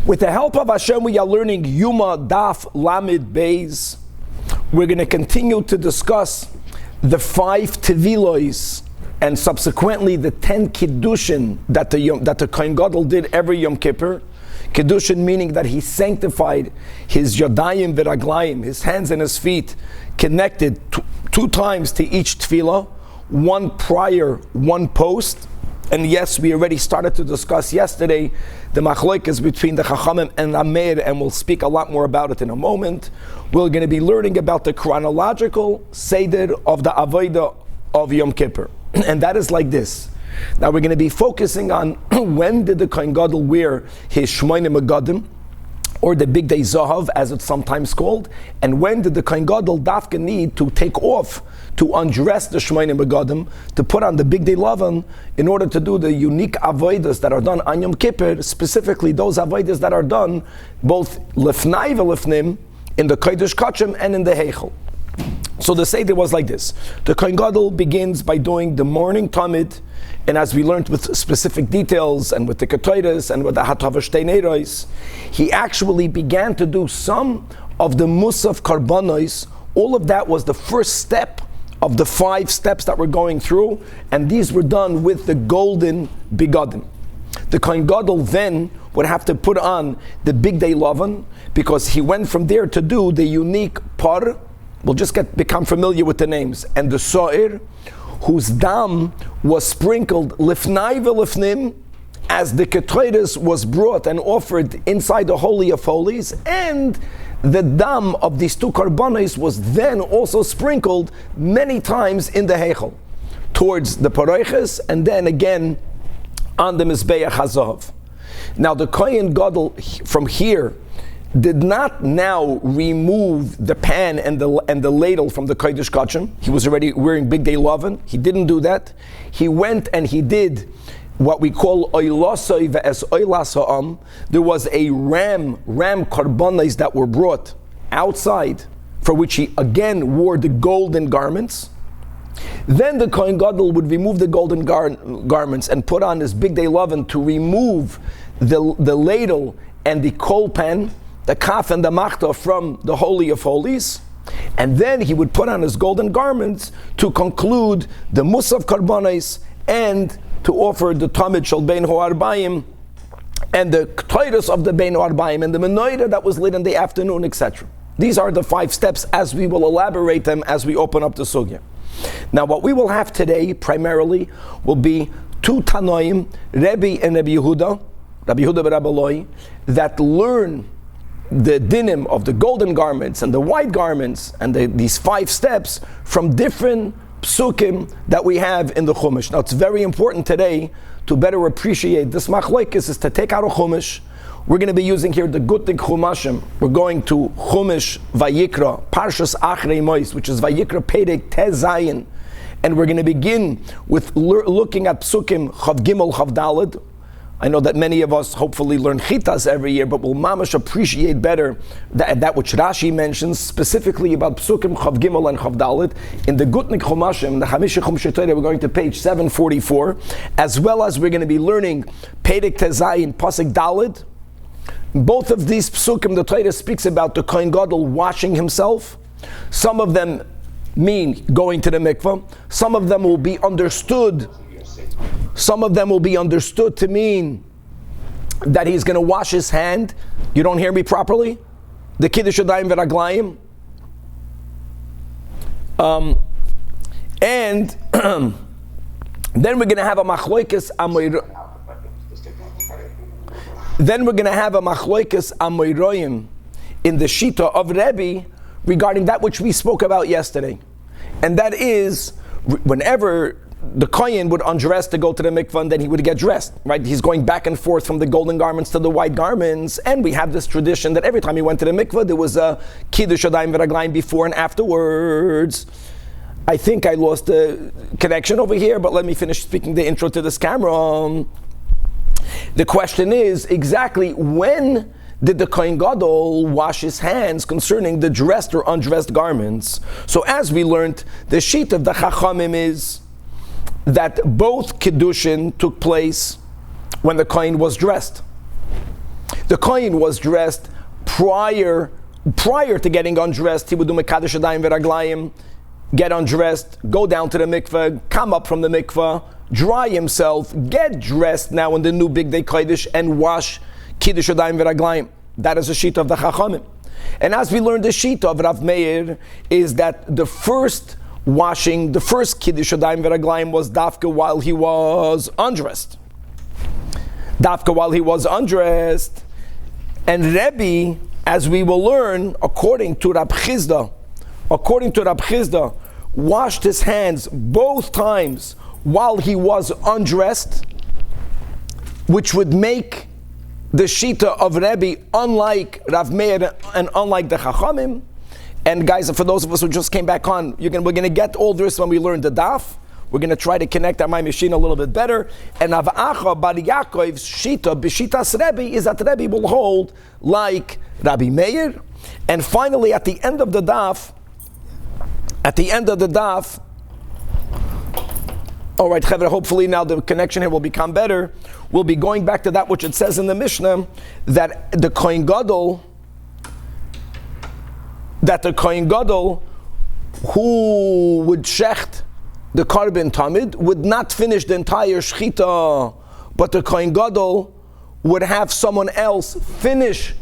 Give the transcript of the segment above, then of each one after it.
With the help of Hashem, we are learning Yoma Daf Lamed Beis. We're going to continue to discuss the 5 Tevillos and subsequently the 10 Kiddushin that the Kohen Gadol did every Yom Kippur. Kiddushin meaning that he sanctified his Yadayim v'Raglayim, his hands and his feet, connected 2 times to each Tefilla, one prior, one post. And yes, we already started to discuss yesterday the machlokas between the Chachamim and Ameir, and we'll speak a lot more about it in a moment. We're going to be learning about the chronological Seder of the Avodah of Yom Kippur. And that is like this. Now we're going to be focusing on when did the Kohen Gadol wear his Shmoyne Megadim, or the Big Day Zahav, as it's sometimes called, and when did the Kohen Gadol dafka need to take off, to undress the Shmoyne Megadim, to put on the Big Day Lavan, in order to do the unique avodas that are done on Yom Kippur, specifically those avodas that are done both lefnai v'lefnim, in the Kodesh Kachim and in the Heichel. So the Seder was like this. The Kohen Gadol begins by doing the morning Tamid, and as we learned with specific details and with the Ketores and with the Hatav Shtei Neiros, he actually began to do some of the Musaf Karbanos. All of that was the first step of the 5 steps that we're going through, and these were done with the golden Begadim. The Kohen Gadol then would have to put on the Big Day Lavan, because he went from there to do the unique Par. We'll just become familiar with the names. And the Sa'ir, whose dam was sprinkled lifnai v'lifnim, as the Ketores was brought and offered inside the Holy of Holies, and the dam of these 2 karbanos was then also sprinkled many times in the Heichel, towards the Paroiches, and then again on the Mizbeach HaZahav. Now the Kohen Gadol from here did not now remove the pan and the ladle from the Kodesh Kachim. He was already wearing Big Day Lavan. He didn't do that. He went and he did what we call Oilasoi ve'es Oilas ha'am. There was a ram karbanos that were brought outside, for which he again wore the golden garments. Then the Kohen Gadol would remove the golden garments and put on his Big Day Lavan to remove the ladle and the kol pan, the kaf and the machta from the Holy of Holies, and then he would put on his golden garments to conclude the Musaf Karbanos and to offer the Tamid Shel Bein Ho'arbayim and the Ktoiros of the Bein Ho'arbayim and the Menorah that was lit in the afternoon, etc. These are the 5 steps, as we will elaborate them as we open up the Sugya. Now what we will have today primarily will be 2 Tanoim, Rebbe and Rabbi Yehuda ben Rabbi Eloi, that learn the dinim of the golden garments and the white garments and these 5 steps from different psukim that we have in the Chumash. Now it's very important today to better appreciate this machlokes is to take out a Chumash. We're going to be using here the Gutnik Chumashim. We're going to Chumash Vayikra, Parshas Achrei Mois, which is Vayikra Perek Tez Zayin, and we're going to begin with looking at psukim Chav Gimel Chav Daled. I know that many of us hopefully learn chitas every year, but will mamash appreciate better that which Rashi mentions, specifically about Psukim Chav Gimel and Chav Dalet. In the Gutnik Chumashim, the Chamisha Chumshe Torah, we're going to page 744, as well as we're going to be learning Perek Tezayin, Pasuk Dalet. Both of these Psukim, the Torah speaks about the Kohen Gadol washing himself. Some of them mean going to the mikvah. Some of them will be understood to mean that he's going to wash his hand. You don't hear me properly? The Kiddush Yadayim v'Raglayim. And then we're going to have a machloikes amoyroyim in the Shita of Rebbe regarding that which we spoke about yesterday. And that is, whenever the Kohen would undress to go to the mikvah, and then he would get dressed, right? He's going back and forth from the golden garments to the white garments, and we have this tradition that every time he went to the mikvah, there was a Kiddush Yadayim v'Raglayim before and afterwards. I think I lost the connection over here, but let me finish speaking the intro to this camera. The question is, exactly when did the Kohen Gadol wash his hands concerning the dressed or undressed garments? So as we learned, the sheet of the Chachamim is that both Kiddushin took place when the Kohen was dressed. the kohen was dressed prior to getting undressed, he would do mekadesh yadayim v'raglayim, get undressed, go down to the mikveh, come up from the mikveh, dry himself, get dressed now in the new big day kodesh, and wash kiddush yadayim v'raglayim. That is the sheet of the Chachamim. And as we learned, the sheet of Rav Meir is that the first washing, the first kiddush yadayim v'raglayim was dafka while he was undressed. Dafka while he was undressed. And Rebbe, as we will learn, according to Rab Chizda, washed his hands both times while he was undressed, which would make the shita of Rebbe unlike Rav Meir and unlike the Chachamim. And guys, for those of us who just came back on, we're going to get all this when we learn the daf. We're going to try to connect our machine a little bit better. And Rav Acha Bar Yaakov's shita, b'shitas Rebbe, is that Rebbe will hold like Rabbi Meir. And finally, at the end of the daf, all right, Chevra, hopefully now the connection here will become better. We'll be going back to that which it says in the Mishnah, that the Kohen Gadol who would shecht the Korban Tamid would not finish the entire shechita, but the Kohen Gadol would have someone else finish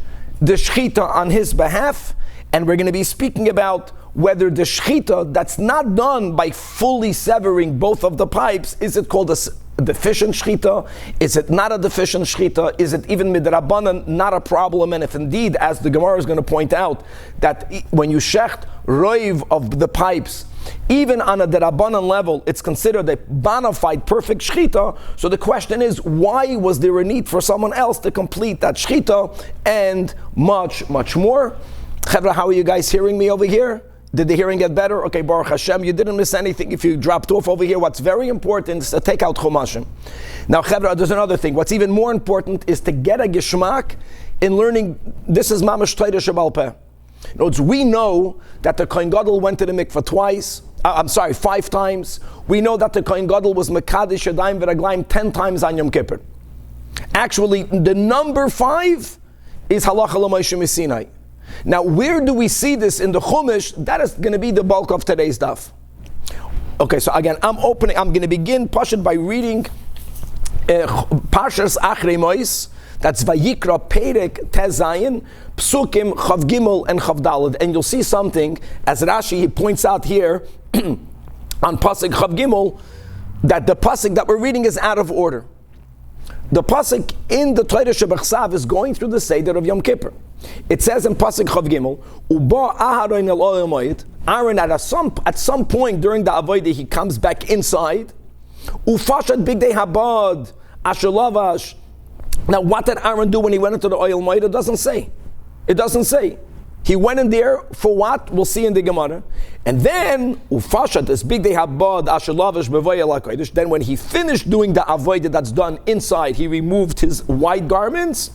the shechita on his behalf. And we're going to be speaking about whether the shechita that's not done by fully severing both of the pipes, is it called a deficient shechita? Is it not a deficient shechita? Is it even midrabanan not a problem? And if indeed, as the Gemara is going to point out, that when you shecht roiv of the pipes, even on a derabanan level, it's considered a bona fide perfect shechita. So the question is, why was there a need for someone else to complete that shechita, and much, much more? Chevra, how are you guys hearing me over here? Did the hearing get better? Okay, Baruch Hashem, you didn't miss anything if you dropped off over here. What's very important is to take out Chumashim. Now, Chevra, there's another thing. What's even more important is to get a geshmak in learning. This is Mamash Torah Shebal Peh. In other words, we know that the Kohen Gadol went to the mikveh 5 times. We know that the Kohen Gadol was Mekadesh Yadayim V'Raglayim 10 times on Yom Kippur. Actually, the number 5 is Halacha L'Moshe Misinai. Now, where do we see this in the Chumash? That is going to be the bulk of today's daf. Okay, so again, I'm going to begin Pashut by reading Parshas Achrei Mois. That's Vayikra Perek Tezayin, Psukim Chav Gimel and Chav Daled. And you'll see something, as Rashi he points out here on Pasuk Chav Gimel, that the Pasuk that we're reading is out of order. The Pasuk in the Torah Shebachsav is going through the Seder of Yom Kippur. It says in Pasuk Chav Gimel, Uba Aharon El Oil Moed, Aaron at some point during the Avodah he comes back inside. Ufashat Bigdei Habad, Ashelavash. Now, what did Aaron do when he went into the oil moed? It doesn't say. It doesn't say. He went in there for what? We'll see in the Gemara. And then, ufashat this big day habad ashalavish b'vayel hakodesh. Then, when he finished doing the avodah that's done inside, he removed his white garments.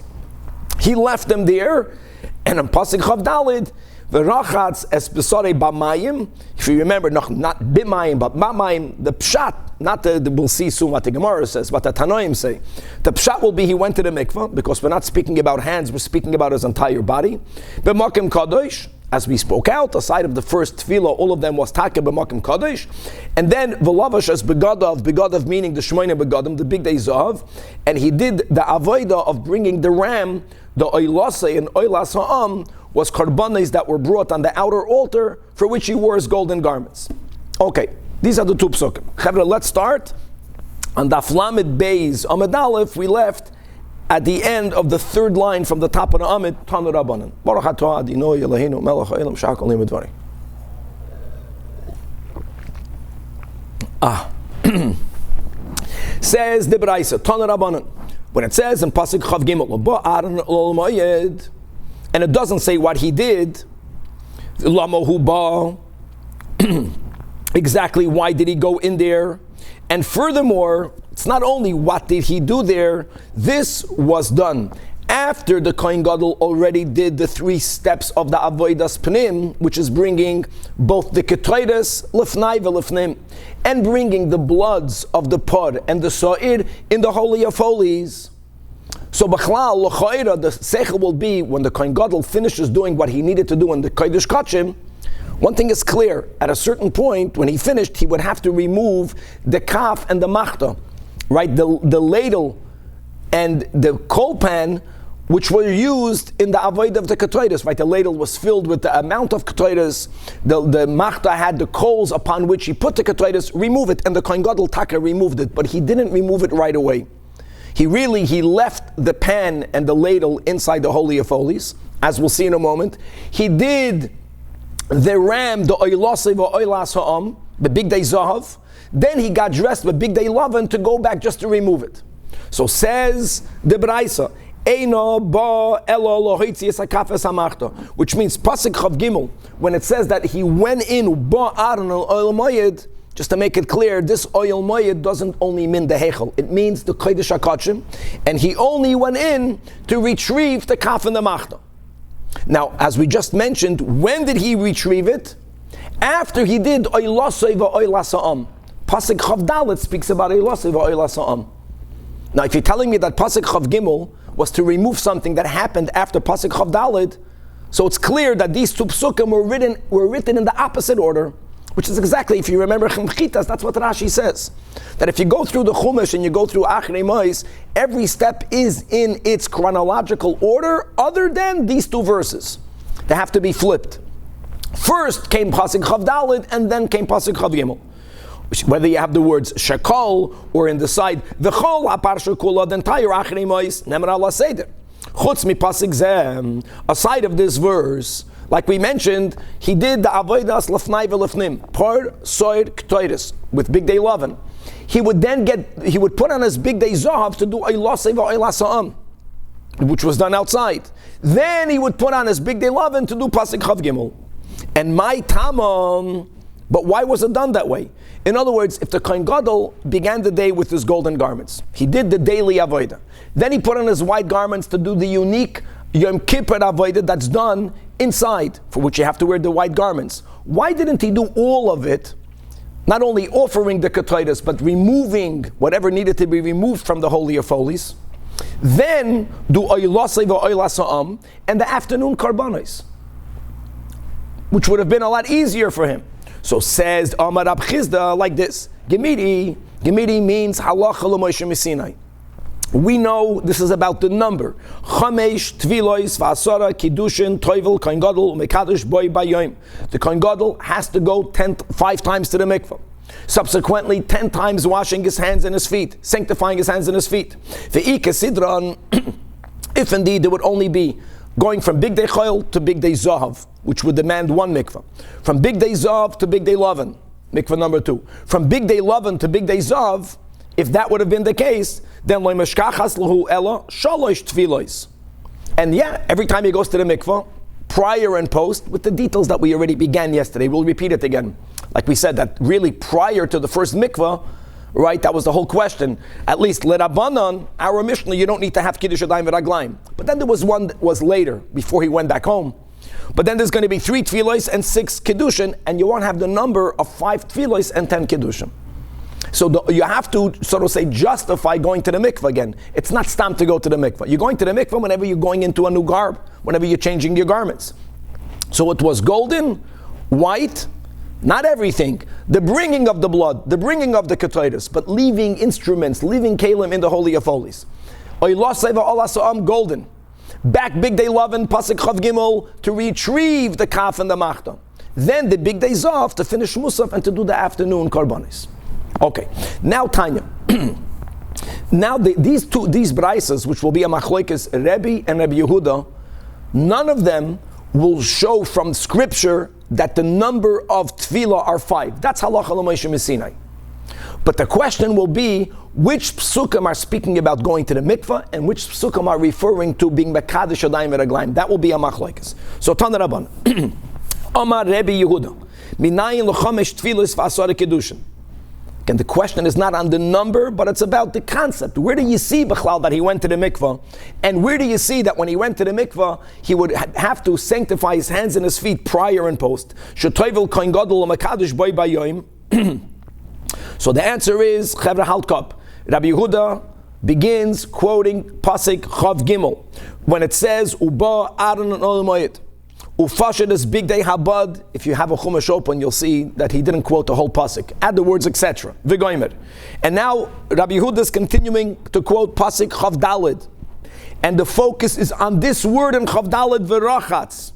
He left them there, and in pasuk chav dalid, v'rachatz es besarei b'mayim. If you remember, not b'mayim, but b'mayim, the pshat. Not we'll see soon what the Gemara says, what the Tanoim say. The pshat will be he went to the mikveh, because we're not speaking about hands, we're speaking about his entire body. B'makim kadosh, as we spoke out, aside of the first tefillah, all of them was taka b'makim kadosh. And then v'lavash as begadav meaning the shmoyne begadim, the big day zav, and he did the avodah of bringing the ram, the oilase and oilas ha'am, was karbanis that were brought on the outer altar, for which he wore his golden garments. Okay. These are the 2 psukim. Chevra, let's start. On Daf Lamed Beis Amud Aleph, we left at the end of the 3rd line from the top of the Amud, Tanu Rabbanan. Baruch atah Adonai Eloheinu melech ha'olam she'akol nihyu b'dvarim. Says the Braisa, Tanu Rabbanan. When it says in Pasuk Chav Gimel, Ba'aron Ol Moed, and it doesn't say what he did, Lama Hu Ba, exactly why did he go in there? And furthermore, it's not only what did he do there, this was done after the Kohen Gadol already did the 3 steps of the Avodas Pnim, which is bringing both the Ketores, Lefnai v'Lefnim, and bringing the bloods of the Pod and the Sa'ir in the Holy of Holies. So B'chlal, l'choira, the seichel will be when the Kohen Gadol finishes doing what he needed to do in the Kodesh Kachim. One thing is clear, at a certain point, when he finished, he would have to remove the kaf and the machta, right? The ladle and the coal pan, which were used in the avodah of the ketoides, right? The ladle was filled with the amount of ketoides. The machta had the coals upon which he put the ketoides. Remove it, and the Kohen Gadol Taka removed it, but he didn't remove it right away. He left the pan and the ladle inside the Holy of Holies, as we'll see in a moment. He did the ram, the oilase v'oilas ha'am, the big day zahav. Then he got dressed with big day lavan to go back just to remove it. So says the Braisa, Eino ba elo lohitzias hakafes hamachta, which means pasuk chav gimel, when it says that he went in ba aron al oil moyed, just to make it clear, this oil moyed doesn't only mean the hechel, it means the kodesh hakachim, and he only went in to retrieve the kaf and the machta. Now, as we just mentioned, when did he retrieve it? After he did oilasei v'oilas ha'am. Pasuk chav dalet speaks about oilasei v'oilas ha'am. Now, if you're telling me that pasuk chav gimel was to remove something that happened after pasuk chav dalet, so it's clear that these two psukim were written in the opposite order, which is exactly, if you remember Chimchitas, that's what Rashi says. That if you go through the Chumash and you go through Achrei Mois, every step is in its chronological order, other than these two verses. They have to be flipped. First came Pasuk Chav Daled, and then came Pasuk Chav Gimel. Whether you have the words Shekol, or in the side, V'chol HaParsha Kula, the entire Achrei Mois, Nemer Allah Seder. Chutz mi Pasuk Zeh, aside of this verse, like we mentioned, he did the avodas lefnai v'lefnim, par soir k'toiris, with big day lavan. He would put on his big day zahav to do oilasei v'oilas ha'am, which was done outside. Then he would put on his big day lavan to do pasuk chav gimel. And my tamam, but why was it done that way? In other words, if the Kohen Gadol began the day with his golden garments, he did the daily avodah. Then he put on his white garments to do the unique Yom Kippur avodah that's done inside, for which you have to wear the white garments. Why didn't he do all of it, not only offering the ketoides, but removing whatever needed to be removed from the Holy of Holies? Then do oilasei v'oilas ha'am and the afternoon karbanos, which would have been a lot easier for him. So says Amar Rab Chizda like this: Gemiri means halacha l'Moshe Misinai. We know this is about the number. Chamesh, Tvilois, V'asara, Kiddushin, Toivel, Kohen Gadol, Mekadosh, Boy, Bayom. The Kohen Gadol has to go 5 times to the mikvah. Subsequently, 10 times washing his hands and his feet, sanctifying his hands and his feet. Ve'ike Sidran, if indeed it would only be going from Big Day Chayil to Big Day Zahav, which would demand 1 mikvah. From Big Day Zahav to Big Day Lavan, mikvah number 2. From Big Day Lavan to Big Day Zahav, if that would have been the case, then loy meshkachas lahu ella shalosh tfilos. And yeah, every time he goes to the mikvah, prior and post, with the details that we already began yesterday, we'll repeat it again. Like we said, that really prior to the first mikvah, right, that was the whole question. At least, l'Rabbanan, our Mishnah, you don't need to have Kiddush Yadayim v'Raglayim. But then there was one that was later, before he went back home. But then there's going to be 3 tfilos and 6 kiddushin, and you won't have the number of 5 tfilos and 10 kiddushin. So you have to sort of say justify going to the mikvah again. It's not stam to go to the mikvah. You're going to the mikvah whenever you're going into a new garb, whenever you're changing your garments. So it was golden, white, not everything. The bringing of the blood, the bringing of the ketoides, but leaving instruments, leaving kalim in the Holy of Holies. Golden. Back big day lavan, pasuk chav gimel, to retrieve the kaf and the machta. Then the big day zav to finish musaf and to do the afternoon karbanis. Okay, now Tanya. Now these braisas, which will be a machlokes Rebbe and Rebbe Yehuda, none of them will show from scripture that the number of tefillah are 5. That's halacha l'Moshe Misinai. But the question will be, which psukim are speaking about going to the mikvah, and which psukim are referring to being mekadosh yadayim v'raglayim? That will be a machlokes. So Tana Rabban, Amar Rebbe Yehuda, minayin l'chamesh tefillos v'asara kiddushin. And the question is not on the number, but it's about the concept. Where do you see Bechlal that he went to the mikvah? And where do you see that when he went to the mikvah, he would have to sanctify his hands and his feet prior and post? So the answer is, Chevra Haltkop, Rabbi Yehuda begins quoting Pasik Chav Gimel when it says Uba Aron Olamayit Ufashed is big day Habad. If you have a Chumash open, you'll see that he didn't quote the whole Pasik. Add the words etc. V'goymer. And now Rabbi Yehuda is continuing to quote Pasik Chav Dalid, and the focus is on this word in Chav Dalid V'rachatz.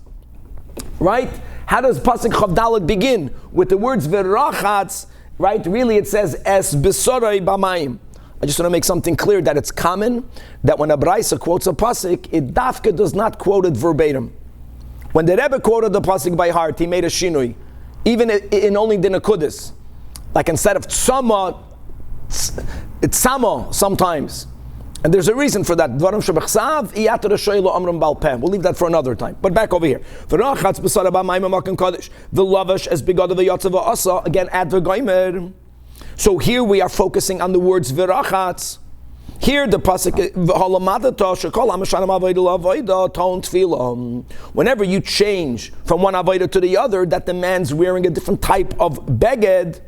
Right? How does Pasik Chav Dalid begin? With the words V'rachatz. Right? Really, it says Es Besorei B'mayim. I just want to make something clear that it's common that when a Braisa quotes a Pasik, it dafka does not quote it verbatim. When the Rebbe quoted the Pasik by heart, he made a shinui, even in only the Nekudis. Like instead of Tzama, it's Samo sometimes. And there's a reason for that. We'll leave that for another time. But back over here. The lavish as begad of the Yatzava Asa, again, add v'goymer. So here we are focusing on the words v'rachatz. Here the pasuk whenever you change from one avodah to the other, that the man's wearing a different type of beged,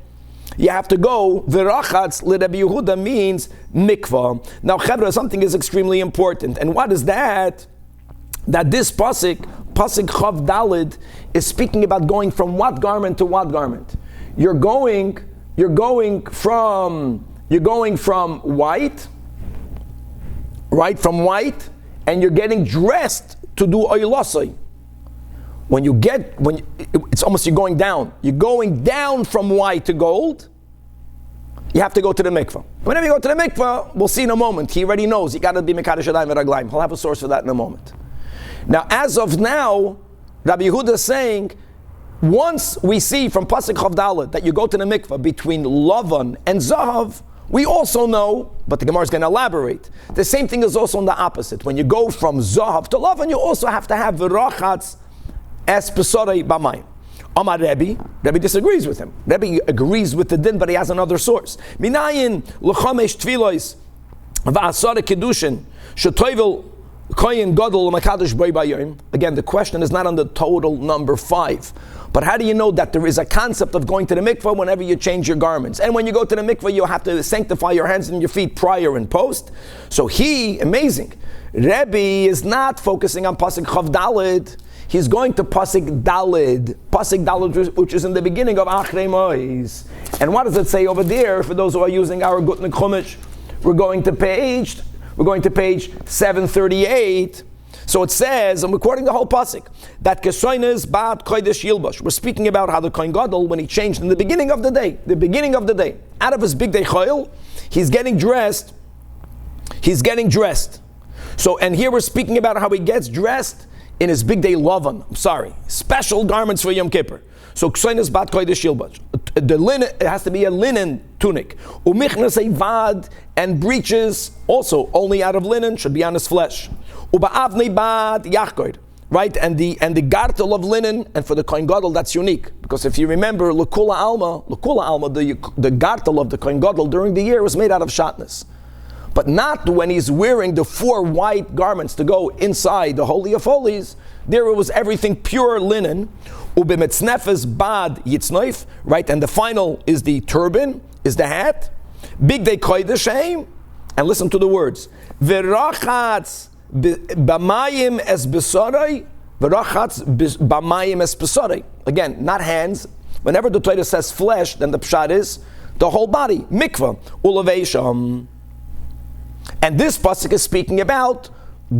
you have to go v'rachatz l'Rebbe Yehuda means mikvah. Now chevra, something is extremely important, and what is that? That this pasuk Chav Dalid is speaking about going from what garment to what garment. You're going from white. Right, from white, and you're getting dressed to do oilasai. It's almost you're going down. You're going down from white to gold. You have to go to the mikvah. Whenever you go to the mikvah, we'll see in a moment. He already knows. You got to be mekadosh yadayim v'raglayim. He'll have a source for that in a moment. Now, as of now, Rabbi Yehuda is saying, once we see from Pasuk Chav Daled that you go to the mikvah between Lavan and Zahav, we also know, but the Gemara is going to elaborate, the same thing is also on the opposite. When you go from Zahav to Lavan, you also have to have V'rachatz es Pesorei B'mayim. Amar Rebbe disagrees with him. Rebbe agrees with the din, but he has another source. Minayin l'chamesh tfilos v'asara kedushin shetoivel koyin gadol l'makadosh b'ay b'ayim. Again, the question is not on the total number 5. But how do you know that there is a concept of going to the mikvah whenever you change your garments? And when you go to the mikvah, you have to sanctify your hands and your feet prior and post. So amazing. Rebbe is not focusing on Pasuk Chav Dalid. He's going to Pasuk Dalid, which is in the beginning of Achrei Mois. And what does it say over there? For those who are using our Gutnik Chumash, we're going to page 738. So it says, I'm quoting the whole pasuk, that Kesoines Ba'at Kodesh Yilbash. We're speaking about how the Kohen Gadol, when he changed in the beginning of the day, out of his big day choil, he's getting dressed. So, and here we're speaking about how he gets dressed in his big day Lavan. Special garments for Yom Kippur. So Kesoines Ba'at Kodesh Yilbash. The linen, it has to be a linen tunic. Umichnas Vad, and breeches, also only out of linen, should be on his flesh. Uba'avnei bad yachgoid, right? And the gartel of linen, and for the Kohen Gadol, that's unique. Because if you remember, L'kula Alma, the gartel of the Kohen Gadol during the year was made out of shatnez. But not when he's wearing the 4 white garments to go inside the Holy of Holies. There it was everything pure linen. Ubemetznefes bad yitznoif, right? And the final is the turban, is the hat. Big day kodesh, and listen to the words. V'rachatz b'mayim es besorei, v'rachatz b'mayim es besorei. Again, not hands. Whenever the Torah says flesh, then the pshat is the whole body. Mikvah, uleveisham. And this pasuk is speaking about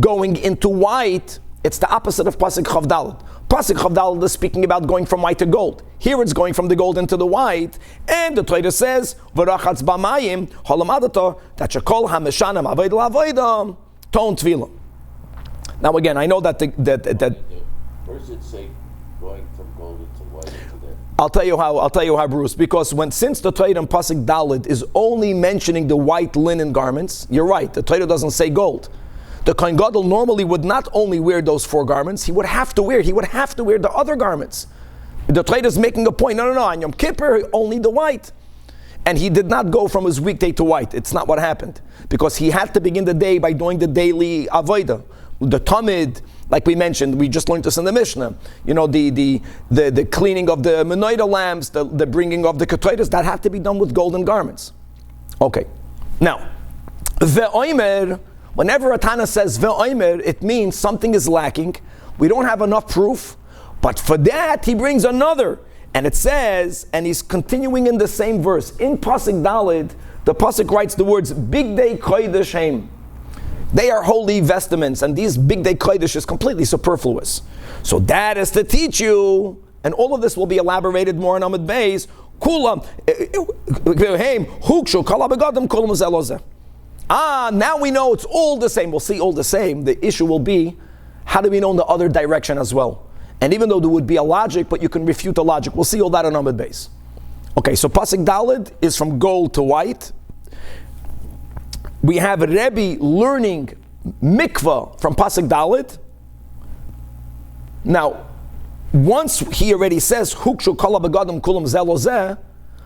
going into white. It's the opposite of pasuk Chav Daled. Pasuk Chav Daled is speaking about going from white to gold. Here it's going from the gold into the white, and the Torah says, "V'rachatz b'mayim halamadata that shekol hameshanim avodah l'avodah ton tefilla." Now again, I know that where does it say going from gold into white into that? I'll tell you how, Bruce. Because since the Torah in pasuk Daled is only mentioning the white linen garments, you're right. The Torah doesn't say gold. The Kohen Gadol normally would not only wear those 4 garments, he would have to wear the other garments. The Torah is making a point, no, on Yom Kippur, only the white. And he did not go from his weekday to white. It's not what happened. Because he had to begin the day by doing the daily avodah. The Talmud, like we mentioned, we just learned this in the Mishnah. You know, the cleaning of the menorah lamps, the bringing of the ketores, that had to be done with golden garments. Okay. Now, Ve'oimer, whenever a Tana says ve'oimer, it means something is lacking. We don't have enough proof. But for that, he brings another. And it says, and he's continuing in the same verse. In Pasuk Daled, the Pasuk writes the words, Big Day Kodesh Heim. They are holy vestments, and these Big Day Kodesh is completely superfluous. So that is to teach you, and all of this will be elaborated more in Amud Beis. Kulam, Heim, Hukshu, Kalabegadim, Kulam Zelozeh. Now we know it's all the same. We'll see all the same. The issue will be, how do we know in the other direction as well? And even though there would be a logic, but you can refute the logic. We'll see all that on Amud Beis. Okay, so Pasuk Daled is from gold to white. We have Rebbe learning mikvah from Pasuk Daled. Now, once he already says, Hukshu kala begadim kulam zelozeh,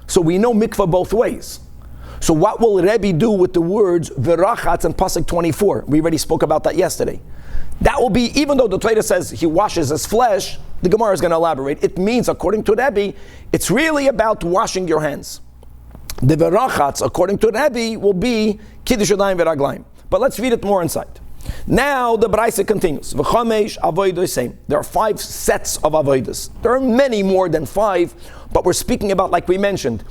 so we know mikvah both ways. So what will Rebbe do with the words Virachatz and Pasuk 24? We already spoke about that yesterday. That will be, even though the Torah says he washes his flesh, the Gemara is going to elaborate. It means, according to Rebbe, it's really about washing your hands. The Virachatz, according to Rebbe, will be Kiddush Yadayim V'Raglayim. But let's read it more inside. Now the Braisa continues. V'chamesh avodos same. There are 5 sets of avodas. There are many more than 5, but we're speaking about, like we mentioned,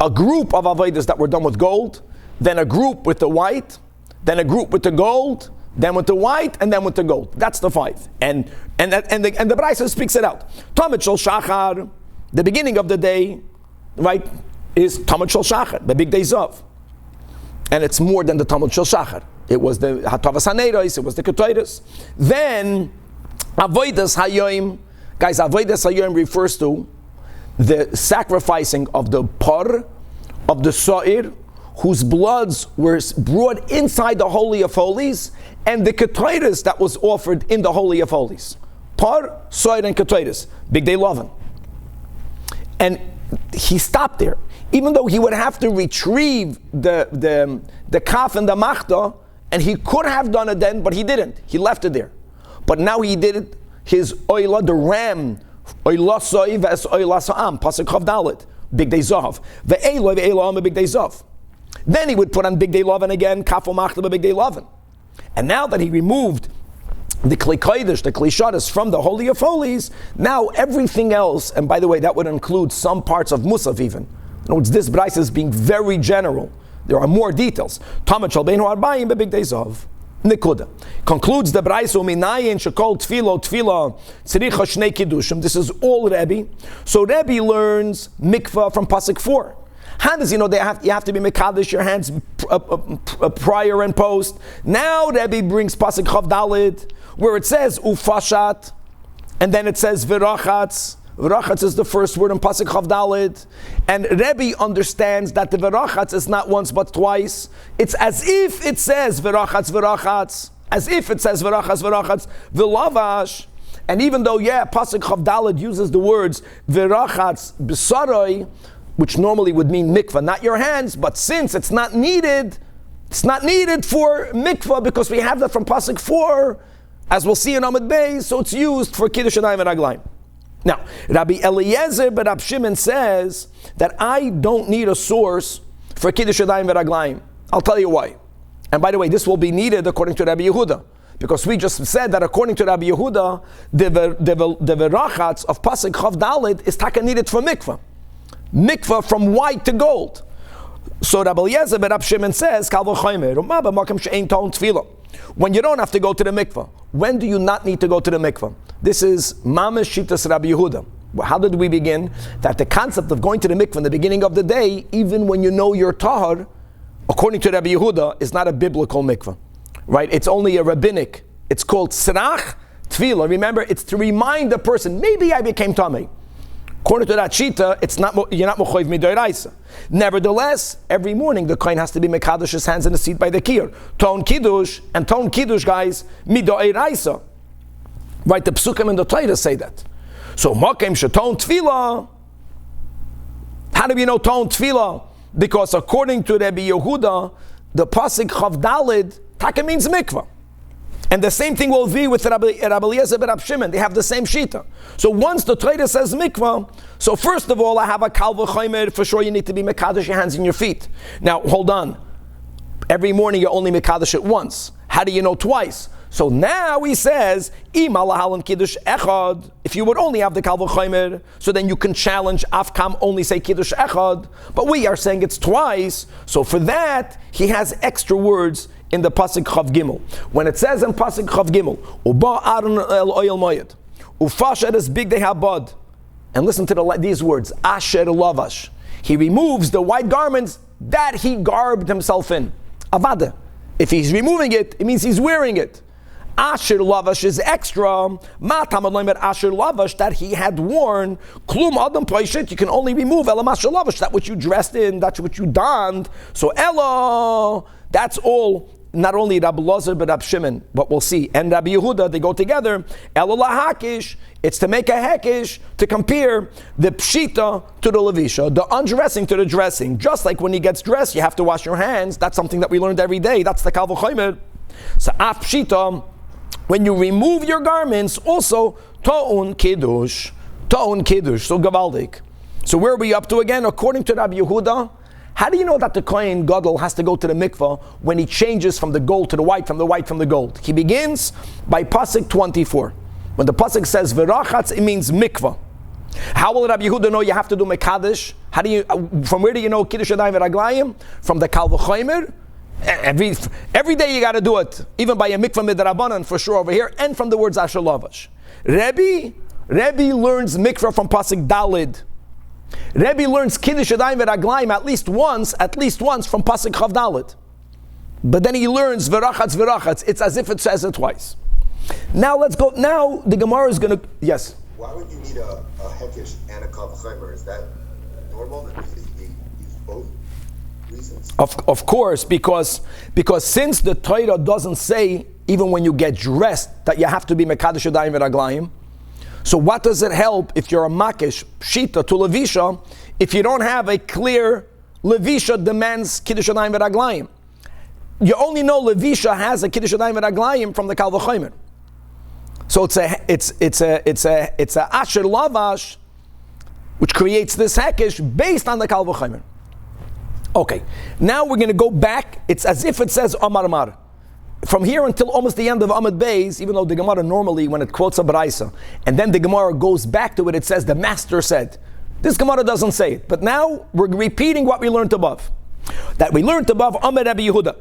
a group of avodas that were done with gold, then a group with the white, then a group with the gold, then with the white, and then with the gold. That's the 5. And the Braisa speaks it out. Talmud Shel Shachar, the beginning of the day, right, is Talmud Shel Shachar, the big days of. And it's more than the Talmud Shel Shachar. It was the Hatavas HaNeiros, it was the Ketoiros. Then, Avodas Hayoim. Guys, Avodas Hayoim refers to the sacrificing of the par, of the sa'ir, whose bloods were brought inside the Holy of Holies, and the Ketoiros that was offered in the Holy of Holies. Par, sa'ir, and Ketoiros. Big Day Lovin. And he stopped there. Even though he would have to retrieve the kaf and the machta, and he could have done it then, but he didn't. He left it there. But now he did it, his oila, the ram, oila soy ves oila sa'am, pasuk chav dalet, big day zav. Ve'eloi ve'elam, big day zav. Then he would put on big day lovin again, kaf machta, big day lovin. And now that he removed the Kli Kodesh, the Kli Shadas from the Holy of Holies, now everything else, and by the way, that would include some parts of Musaf even. In other words, this Braisa is being very general. There are more details. Talmud Shel Beinu Arbayim bebig days of Nikuda. Concludes the Braisa Minayin Shekol Tefilla Tzricha Shnei Kiddushim. This is all Rebbe. So Rebbe learns mikvah from Pasuk 4. How does you know you have to be mekadosh your hands prior and post? Now Rebbe brings Pasuk Chav Daled, where it says Ufashat, and then it says Virachatz. Virachatz is the first word in Pasuk Chav Daled, and Rebbe understands that the Virachatz is not once but twice. It's as if it says Virachatz, Virachatz, as if it says Virachatz, Virachatz, Vilavash. And even though, Pasuk Chav Daled uses the words Virachatz B'saroi, which normally would mean mikvah, not your hands, but since it's not needed for mikvah because we have that from Pasuk 4, as we'll see in Amud Beis, so it's used for Kiddush Yadayim and Raglayim. Now, Rabbi Eliezer ben Rab Shimon says that I don't need a source for Kiddush Yadayim and Raglayim. I'll tell you why. And by the way, this will be needed according to Rabbi Yehuda, because we just said that according to Rabbi Yehuda, the Verachatz of Pasuk Chav Daled is taka needed for mikvah. Mikvah from white to gold. So Rabbi Eliezer ben Rab Shimon says, when you don't have to go to the mikvah, when do you not need to go to the mikvah? This is Mamash Shitas Rabbi Yehuda. How did we begin? That the concept of going to the mikvah in the beginning of the day, even when you know you're tahar, according to Rabbi Yehuda, is not a biblical mikvah. Right? It's only a rabbinic. It's called Tzrach Tefilla. Remember, it's to remind the person, maybe I became tamei. According to that shita, you're not mochoiv midoraisa. Nevertheless, every morning the kohen has to be mekadosh his hands in the seat by the kiyur. Ton kiddush, guys, midoraisa. Right, the psukim and the Torah say that. So makim sheton tefillah. How do we know ton tefillah? Because according to Rabbi Yehuda, the pasuk chav daled taka means mikvah. And the same thing will be with Rabbi Eliezer ben Rab Shimon. They have the same shita. So once the Torah says mikvah, so first of all, I have a kal v'chomer, for sure you need to be mekadosh your hands and your feet. Now, hold on. Every morning you're only mekadosh it once. How do you know twice? So now he says, if you would only have the kal v'chomer, so then you can challenge Afkam only say kiddush echad. But we are saying it's twice. So for that, he has extra words in the pasuk Chav Gimel. When it says in pasuk Chav Gimel, Uba Aaron el oil moyed, Ufasher is big they habad. And listen to these words, Asher lavash. He removes the white garments that he garbed himself in. Avada. If he's removing it, it means he's wearing it. Asher lavash is extra. Matamad loimer asher lavash that he had worn. Klum adam poishit. You can only remove elam asher lavash, that which you dressed in, that's what you donned. So ella, that's all. Not only Rabbi Lazar but Rabbi Shimon, what we'll see, and Rabbi Yehuda, they go together. Ella lahakish. It's to make a hekish, to compare the pshita to the levisha, the undressing to the dressing. Just like when he gets dressed, you have to wash your hands. That's something that we learned every day. That's the kal v'chomer. So af pshita, when you remove your garments, also ta'un kiddush, so gavaldik. So where are we up to again? According to Rabbi Yehuda, how do you know that the Kohen Gadol has to go to the mikvah when he changes from the gold to the white, from the white from the gold? He begins by pasuk 24. When the pasuk says v'rachatz, it means mikvah. How will Rabbi Yehuda know you have to do mekadesh? How do you? From where do you know kiddush yadayim v'raglayim? From the kal v'chomer. Every day you got to do it, even by a mikvah midrabanan for sure over here, and from the words asher lavash. Rebbe learns mikvah from pasuk dalid. Rebbe learns kiddush yadayim v'raglayim at least once from pasuk chav dalid. But then he learns v'rachatz. It's as if it says it twice. Now let's go. Now the Gemara is going to, yes. Why would you need a hekish and a kal v'chomer? Is that normal that you use both reasons? Of course, because since the Torah doesn't say even when you get dressed that you have to be mekadosh yadayim v'raglayim, so what does it help if you're a makish pshita to levisha if you don't have a clear levisha demands kiddush yadayim v'raglayim? You only know levisha has a kiddush yadayim v'raglayim from the kal v'chomer. So it's a asher lavash which creates this hekish based on the kal v'chomer. Okay, now we're going to go back. It's as if it says Amar Mar. From here until almost the end of Amud Beis, even though the Gemara normally, when it quotes a Baraisa, and then the Gemara goes back to it, it says the Master said. This Gemara doesn't say it, but now we're repeating what we learned above. That we learned above Amar Rabbi Yehuda.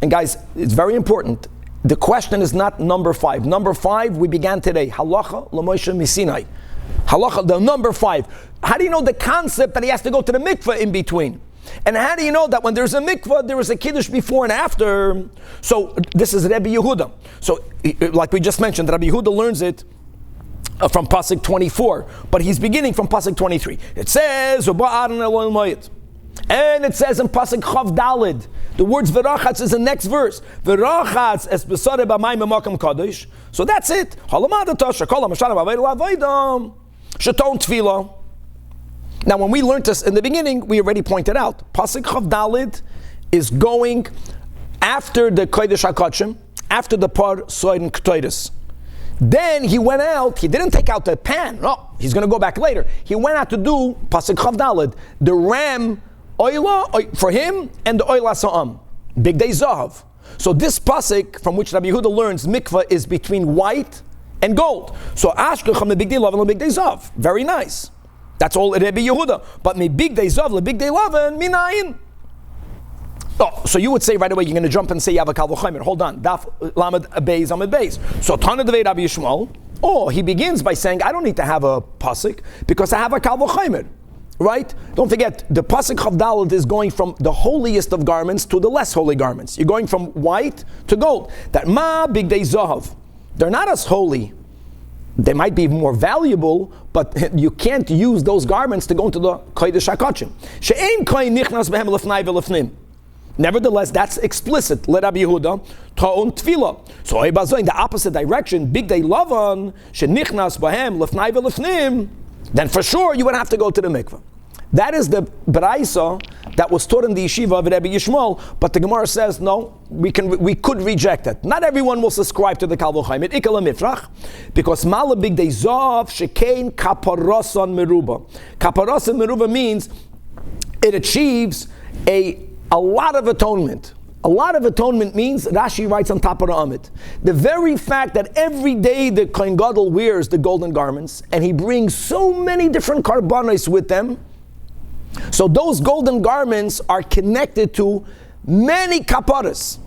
And guys, it's very important. The question is not number 5. Number 5 we began today. Halacha l'Moshe misinai. Halacha, the number 5. How do you know the concept that he has to go to the mikveh in between? And how do you know that when there's a mikveh, there is a kiddush before and after? So this is Rabbi Yehuda. So like we just mentioned, Rabbi Yehuda learns it from pasuk 24, but he's beginning from pasuk 23. It says, and it says in pasuk Chav Dalid, the words v'rachatz is the next verse. V'rachatz es b'sareh b'mayim b'makam kadosh. So that's it. Sheton Tefilla. Now, when we learned this in the beginning, we already pointed out, pasuk Chav Dalid is going after the Kodesh HaKodshim, after the Par Soid and Ktoides. Then he went out, he didn't take out the pan, no, he's going to go back later. He went out to do pasuk Chav Dalid, the ram oila for him and the oila sa'am, big day zahav. So this pasuk from which Rabbi Yehuda learns mikvah is between white and gold. So ashkecham the big day lavan, the big day zav, very nice. That's all Rabbi Yehuda. But me big day zav, the big day lavan, minayin. Oh, so you would say right away, you're going to jump and say you have a kal v'chomer. Hold on, daf lamed beis amid beis. So Tana devei Rabbi Yishmael. Oh, he begins by saying, I don't need to have a pasuk because I have a kal v'chomer. Right? Don't forget, the pasuk Chav Daled is going from the holiest of garments to the less holy garments. You're going from white to gold. That ma big day zahav. They're not as holy. They might be more valuable, but you can't use those garments to go into the Kodesh HaKodshim. She'ein koyin nichnas behem lefnai v'lefnim. Nevertheless, that's explicit. Let Rabbi Yehuda ta'on Tefilla. So in the opposite direction, big day lavan shenichnas bahem lefnai v'lefnim. Then for sure you would have to go to the mikveh. That is the Baraisa that was taught in the yeshiva of Rabbi Yishmael, but the Gemara says no, we could reject it. Not everyone will subscribe to the kal v'chomer ikal mifrach, because mala big day zav shekein kaparosan meruba. Kaparosan meruba means it achieves a lot of atonement. A lot of atonement means, Rashi writes on top of the Amid, the very fact that every day the Kohen Gadol wears the golden garments, and he brings so many different karbanos with them, so those golden garments are connected to many kaparas.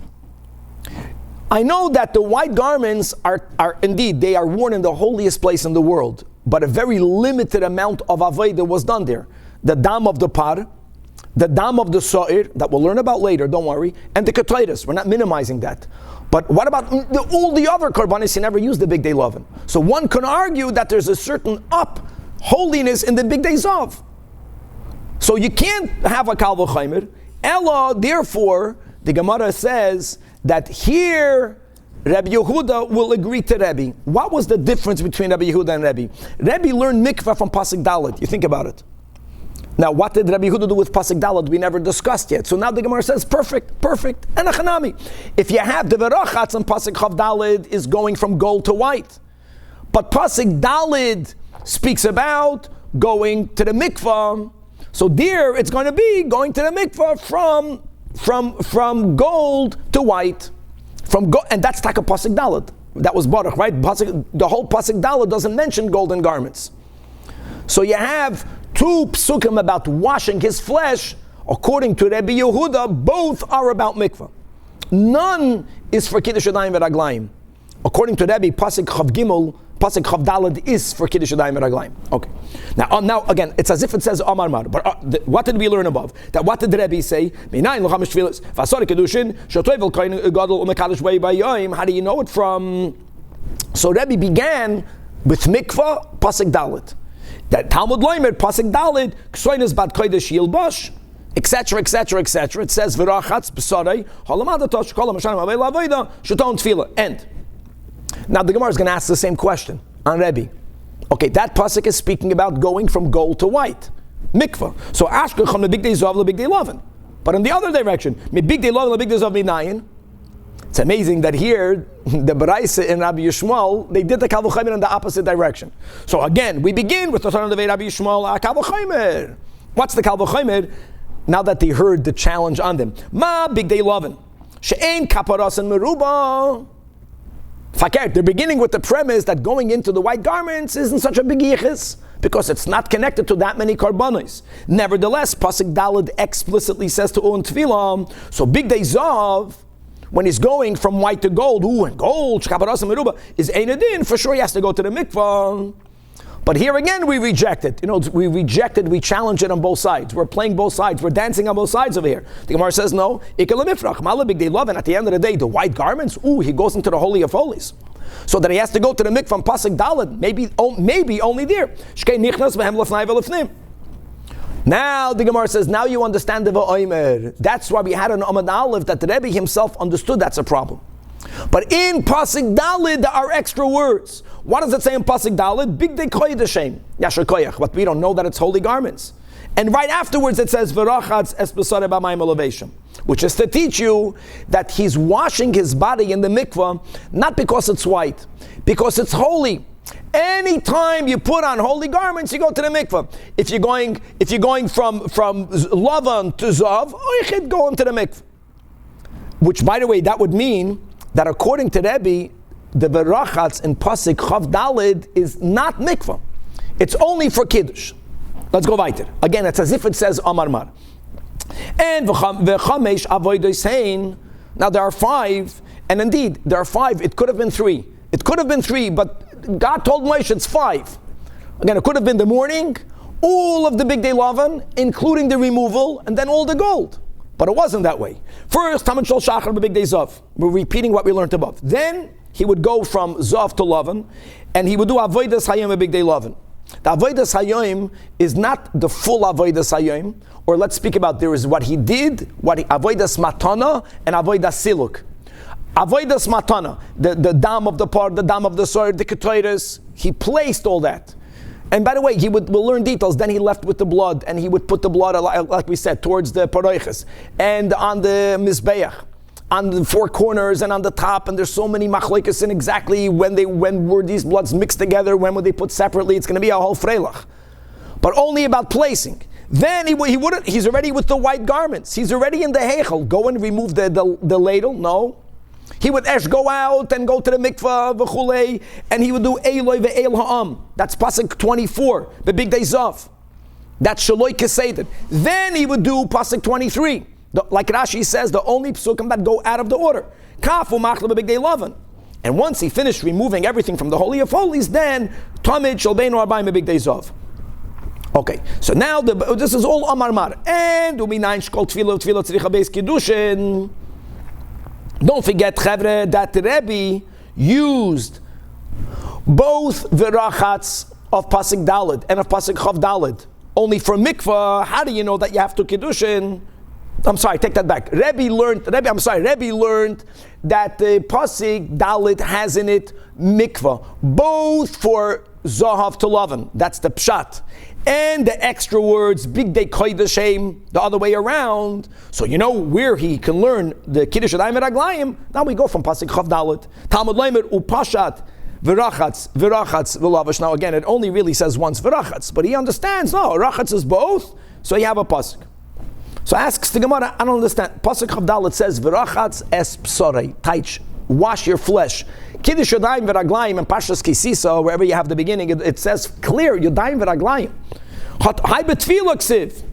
I know that the white garments are indeed, they are worn in the holiest place in the world, but a very limited amount of avodah was done there. The dam of the par, the dam of the shiur, that we'll learn about later, don't worry, and the ketaitis, we're not minimizing that. But what about all the other karbanis? He never used the big day lovin. So one can argue that there's a certain holiness in the big day zav. So you can't have a kal v'chaimer. Ella, therefore, the Gemara says that here Rabbi Yehuda will agree to Rebbe. What was the difference between Rabbi Yehuda and Rebbe? Rebbe learned mikvah from Pasuk Dalet. You think about it. Now, what did Rabbi Yehuda do with Pasuk Dalet? We never discussed yet. So now the Gemara says, perfect. And a chanami. If you have the verachatz on Pasuk Chav Dalet is going from gold to white. But Pasuk Dalet speaks about going to the mikvah. So there it's going to be going to the mikvah from gold to white. And that's Taka Pasuk Dalet. That was Baruch, right? The whole Pasuk Dalet doesn't mention golden garments. So you have two psukim about washing his flesh. According to Rabbi Yehuda, both are about mikvah. None is for Kiddush Yadayim v'Raglayim. According to Rabbi, Pasuk Chav Gimel, Pasuk Chav Daled is for Kiddush Yadayim v'Raglayim. Okay. Now again, it's as if it says Amar Mar. But what did we learn above? That what did Rabbi say? How do you know it from? So Rabbi began with mikvah, Pasuk Daled. That Talmud Loimer, Pasuk Daled, Ksoinas Bat Kodesh Yilbash, etc. It says V'rachatz B'sarei Halamadatosh Kol HaMashanim Avei La'avoda Sheton Tefilla. End. Now the Gemara is going to ask the same question on Rebbe. Okay, that pasuk is speaking about going from gold to white, mikvah. So Ashkecham the big day zav, the big day lovin. But in the other direction, me big day lovin, the big day zav minayin. It's amazing that here the Baraisa and Rabbi Yishmael, they did the kal v'chaimer in the opposite direction. So again, we begin with the Tanach of Rabbi Yishmael, kal v'chaimer. What's the kal v'chaimer? Now that they heard the challenge on them, ma big day lovin, she'ein kaparas and meruba. They're beginning with the premise that going into the white garments isn't such a big yichus because it's not connected to that many karbanos. Nevertheless, Pasuk Daled explicitly says to Un Tefillah, so big day zav, when he's going from white to gold, and gold, shkaparas and meruba, is ein adin, for sure he has to go to the mikvah. But here again, we reject it. We challenge it on both sides. We're playing both sides. We're dancing on both sides over here. The Gemara says, no, ikal mifrach, mala big day love, and at the end of the day, the white garments, he goes into the Holy of Holies. So that he has to go to the mikvah from Pasuk Daled, maybe only there. Shkei nichnas behem lefnai velefnim. Now the Gemara says, now you understand the va'omer. That's why we had an Amad Aleph that the Rebbe himself understood that's a problem. But in Pasuk Daled, there are extra words. What does it say in Pasuk Daled? Big day koyedeshem, yasher koyach. But we don't know that it's holy garments. And right afterwards it says v'rachatz es b'sarei b'mayim elevation, which is to teach you that he's washing his body in the mikvah, not because it's white, because it's holy. Anytime you put on holy garments, you go to the mikvah. If you're going from lavan to zav, oichet, go into the mikvah. Which, by the way, that would mean that according to Rebbe, the berachatz in Pasuk Chav Daled is not mikvah. It's only for kiddush. Let's go weiter. Again, it's as if it says Amar Mar. And v'chamesh avodos hein. Now there are 5, and indeed there are 5. It could have been 3. But God told Moshe it's 5. Again, it could have been the morning, all of the big day lavan, including the removal, and then all the gold. But it wasn't that way. First, Tamid Shol Shachar, the big day zav. We're repeating what we learned above. Then he would go from zav to lavan, and he would do avodas hayom a big day lavan. The avodas hayom is not the full avodas hayom, or let's speak about there is what he did, avodas matana and avodas siluk. Avodas matana, the dam of the part, the dam of the sword, the ketaitis, he placed all that. And by the way, we'll learn details. Then he left with the blood, and he would put the blood, like we said, towards the paroiches, and on the mizbeach, on the 4 corners, and on the top. And there's so many machlokes in exactly when were these bloods mixed together, when were they put separately. It's going to be a whole freilach. But only about placing. Then he wouldn't. He's already with the white garments. He's already in the heichel. Go and remove the ladle. No. He would go out and go to the mikvah v'chulei, and he would do Eloi ve'el ha'am. That's pasuk 24, the big days off. That's shaloi keseder. Then he would do pasuk 23. Like Rashi says, the only psukim that go out of the order. Kafu machle b'big day loven. And once he finished removing everything from the Holy of Holies, then Tamid Shalbeinu Arbaim Big Days of. Okay, so now this is all Amar Mar. And Uminayin Shkol Tefilla Tzricha Beis Kiddushin. Don't forget, Chevre, that the Rebbe used both the rachatz of Pasuk Daled and of Pasuk Chav Daled. Only for mikvah, how do you know that you have to Kiddushin? I'm sorry, take that back. Rebbe learned that the pasuk Dalit has in it mikvah, both for Zahav to Lavan, that's the pshat, and the extra words Big Day Koydeshem, the other way around. So you know where he can learn the Kiddush Adayim Raglayim. Now we go from pasuk Chav Dalit. Talmud Leimer upashat v'rachatz v'lavash. Now again, it only really says once v'rachatz, but he understands. No, rachatz is both. So you have a pasuk. So asks the Gemara, I don't understand. Pasuk Chavdal, it says, V'rachatz es psorei, taich, wash your flesh. Kiddush yodayim v'raglayim, and Pashas Kisisa, wherever you have the beginning, it says clear, yodayim v'raglayim. Hai betfila ksiv.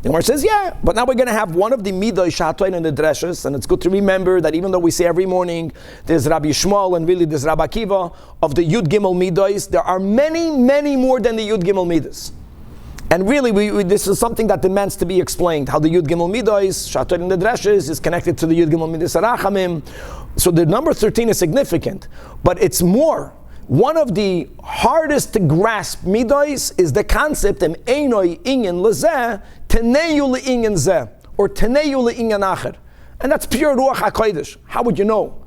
The Gemara says, yeah, but now we're going to have one of the midosh shatoin in the dreshes, and it's good to remember that even though we say every morning, there's Rabbi Shmuel, and really there's Rabbi Akiva, of the Yud Gimel midos, there are many, many more than the Yud Gimel midos. And really, this is something that demands to be explained. How the Yud Gimel Midos, Shator in the Dreshes, is connected to the Yud Gimel Midos Arachamim. So the number 13 is significant, but it's more. One of the hardest to grasp Midos is the concept of Einoi Inyan Lezeh, Teneyu Le'inyan Zeh, or Teneyu Le'inyan Acher. And that's pure Ruach HaKodesh. How would you know?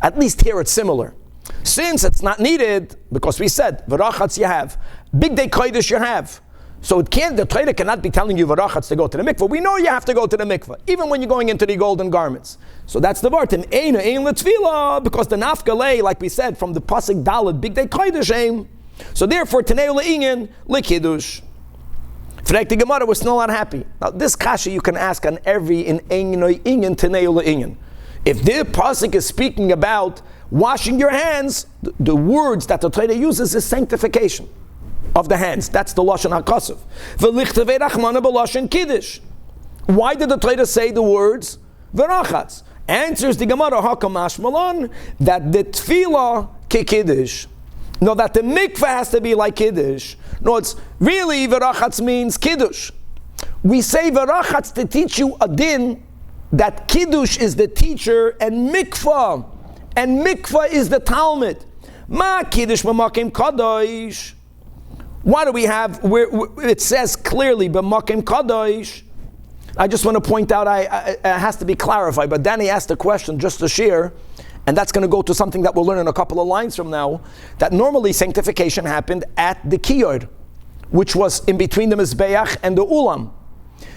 At least here it's similar. Since it's not needed, because we said, V'rachatz you have, Big Day Kodesh you have. So the Torah cannot be telling you v'rachatz to go to the mikveh. We know you have to go to the mikveh, even when you're going into the golden garments. So that's the word. Ein l'tefila, because the nafkalei, like we said, from the pasuk daled, big day kodesh aim. So therefore, tenei le'inyan l'kiddush. Frek the Gemara, we're still not happy. Now this kasha you can ask on every in ein inyan tenei le'inyan. If the pasuk is speaking about washing your hands, the words that the Torah uses is sanctification of the hands. That's the Lashon HaKasav. V'lichtevei rachmana b'Lashon Kiddush. Why did the Torah say the words v'rachatz? Answers the Gemara, Hakamash Malon, that the Tefilla ke-Kiddush. No, that the mikveh has to be like Kiddush. No, it's really v'rachatz means Kiddush. We say v'rachatz to teach you a din that Kiddush is the teacher and mikveh is the Talmud. Ma Kiddush b'makim kadosh. Why do we have, where it says clearly, b'makim kadosh? I just want to point out, it has to be clarified, but Danny asked a question just to share, and that's going to go to something that we'll learn in a couple of lines from now, that normally sanctification happened at the shiur, which was in between the Mizbeach and the Ulam.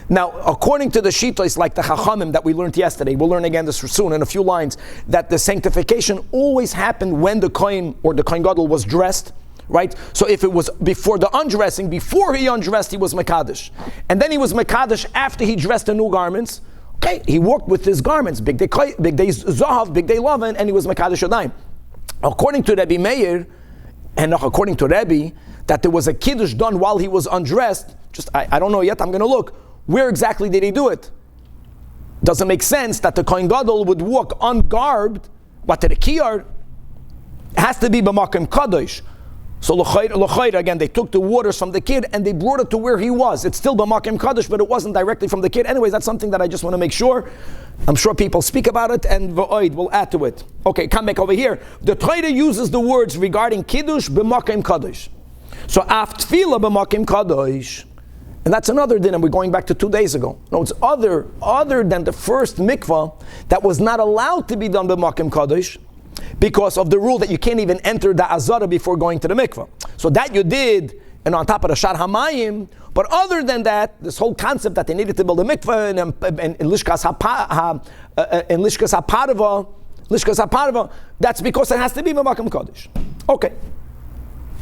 Now, according to the Shittos, like the Chachamim that we learned yesterday, we'll learn again this soon in a few lines, that the sanctification always happened when the Kohen or the Kohen Gadol was dressed. Right? So if it was before the undressing, before he undressed, he was Mekadosh. And then he was Mekadosh after he dressed the new garments. Okay, he walked with his garments, big day Zahav, big day Lavan, and he was Mekadosh Yadayim. According to Rabbi Meir, and according to Rabbi, that there was a Kiddush done while he was undressed. I don't know yet, I'm going to look. Where exactly did he do it? Doesn't make sense that the Kohen Gadol would walk ungarbed, but to the Kiyar, it has to be b'makom kadosh. So l'chayr, again, they took the waters from the kid and they brought it to where he was. It's still b'makom kadosh, but it wasn't directly from the kid. Anyways, that's something that I just want to make sure. I'm sure people speak about it, and v'oid will add to it. Okay, come back over here. The Torah uses the words regarding kiddush b'makom kadosh. So af tefillah b'makom kadosh. And that's another din, and we're going back to 2 days ago. No, it's other than the first mikvah that was not allowed to be done b'makom kadosh, because of the rule that you can't even enter the azara before going to the mikvah. So that you did, and on top of the shar hamayim. But other than that, this whole concept that they needed to build a mikvah in lishkas haparva, that's because it has to be b'makom kadosh. Okay.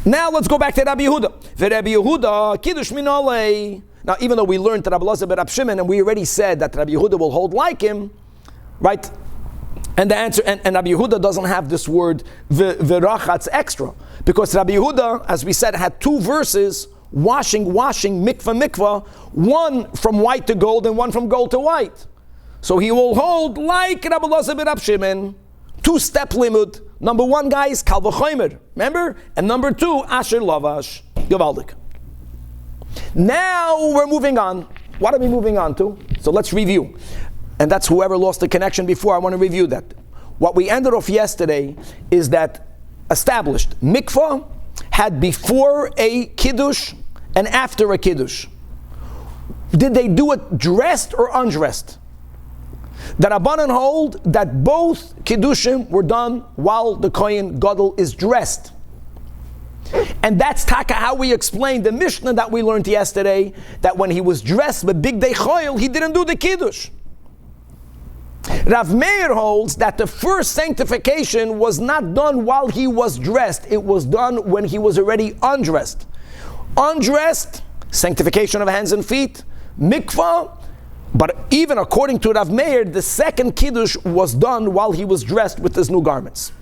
Now let's go back to Rabbi Yehuda. For Rabbi Yehuda, kiddush minolei. Now, even though we learned that Rabbi Elazar ben Rab Shimon, and we already said that Rabbi Yehuda will hold like him, right? And the answer, and Rabbi Yehuda doesn't have this word v'rachatz extra, because Rabbi Yehuda, as we said, had two verses, washing, mikvah, one from white to gold and one from gold to white. So he will hold like Rabbi Elazar ben Rab Shimon, two-step limud. Number one, guys, kal v'chomer, remember? And number two, asher lavash, gewaldig. Now we're moving on. What are we moving on to? So let's review. And that's whoever lost the connection before, I want to review that. What we ended off yesterday is that established mikvah had before a kiddush and after a kiddush. Did they do it dressed or undressed? The Rabbanan hold that both kiddushim were done while the Kohen Gadol is dressed. And that's taka how we explained the Mishnah that we learned yesterday, that when he was dressed with big day choil, he didn't do the kiddush. Rav Meir holds that the first sanctification was not done while he was dressed, it was done when he was already undressed. Undressed, sanctification of hands and feet, mikvah, but even according to Rav Meir, the second kiddush was done while he was dressed with his new garments.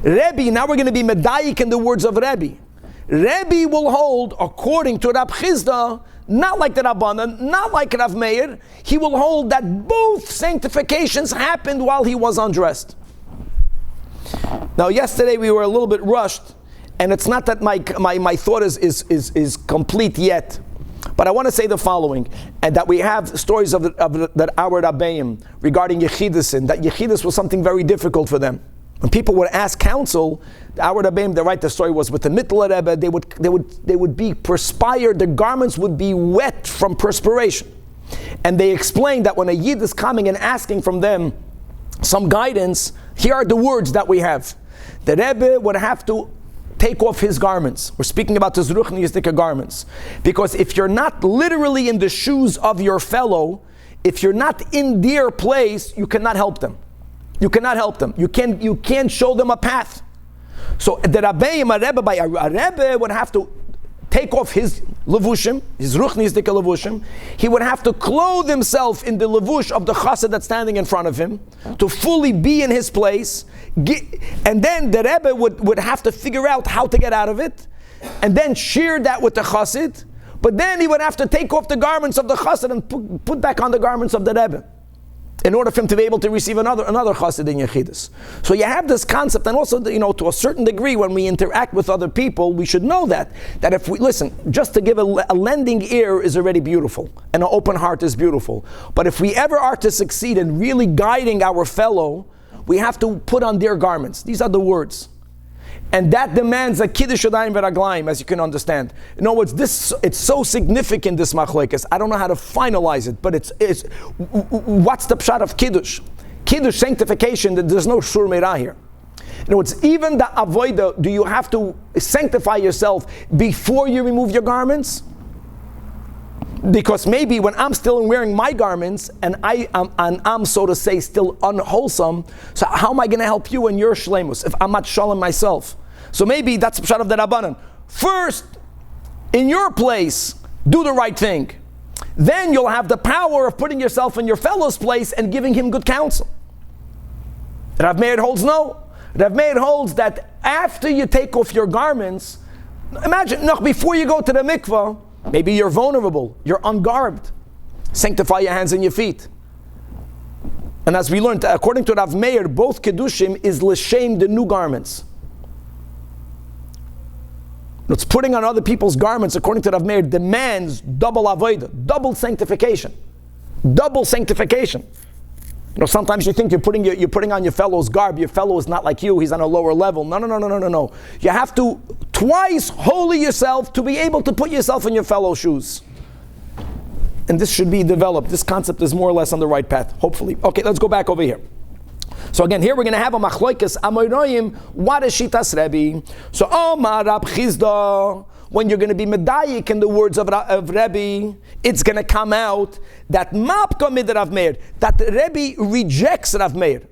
Rebbe, now we're going to be medayik in the words of Rebbe. Rebbe will hold, according to Rab Chizda, not like the Rabbanan, not like Rav Meir, he will hold that both sanctifications happened while he was undressed. Now yesterday we were a little bit rushed, and it's not that my thought is complete yet. But I want to say the following, and that we have stories of that our Rabbeim regarding Yechidus, and that Yechidus was something very difficult for them. When people would ask counsel, our Rabbeim, they write the story was with the Mittler Rebbe, they would be perspired, their garments would be wet from perspiration. And they explained that when a Yid is coming and asking from them some guidance, here are the words that we have. The Rebbe would have to take off his garments. We're speaking about the Zruchni Yizdika garments. Because if you're not literally in the shoes of your fellow, if you're not in their place, you cannot help them. You cannot help them. You can't show them a path. So the Rabbeim, a Rebbe would have to take off his levushim, his Ruchni Yizdika levushim. He would have to clothe himself in the levush of the chassid that's standing in front of him to fully be in his place. And then the Rebbe would have to figure out how to get out of it, and then share that with the chassid. But then he would have to take off the garments of the chassid and put back on the garments of the Rebbe, in order for him to be able to receive another chassid in Yechidus. So you have this concept, and also, to a certain degree, when we interact with other people, we should know that if we listen, just to give a lending ear is already beautiful, and an open heart is beautiful. But if we ever are to succeed in really guiding our fellow, we have to put on their garments. These are the words. And that demands a kiddush yadayim v'raglayim, as you can understand. In other words, it's so significant, this machlokes. I don't know how to finalize it, but it's what's the pshat of kiddush? Kiddush, sanctification, there's no shur meirah here. In other words, even the avodah, do you have to sanctify yourself before you remove your garments? Because maybe when I'm still wearing my garments and I'm so to say still unwholesome, so how am I going to help you in your shleimus if I'm not shalom myself? So maybe that's the pshat of the Rabbanan. First, in your place, do the right thing. Then you'll have the power of putting yourself in your fellow's place and giving him good counsel. Rav Meir holds no. Rav Meir holds that after you take off your garments, imagine, before you go to the mikvah, maybe you're vulnerable, you're ungarbed. Sanctify your hands and your feet. And as we learned, according to Rav Meir, both Keddushim is l'shem the new garments. It's putting on other people's garments, according to Rav Meir, demands double avodah, double sanctification. Double sanctification. Sometimes you think you're putting on your fellow's garb. Your fellow is not like you, he's on a lower level. No. You have to twice holy yourself to be able to put yourself in your fellow's shoes. And this should be developed. This concept is more or less on the right path, hopefully. Okay, let's go back over here. So again, here we're going to have a machloikas amoyroyim. What is shitas Rebbe? So Omar Rab Chizda, when you're going to be medayik in the words of Rebbe, it's going to come out that mapka mid Rav Meir, that Rebbe rejects Rav Meir,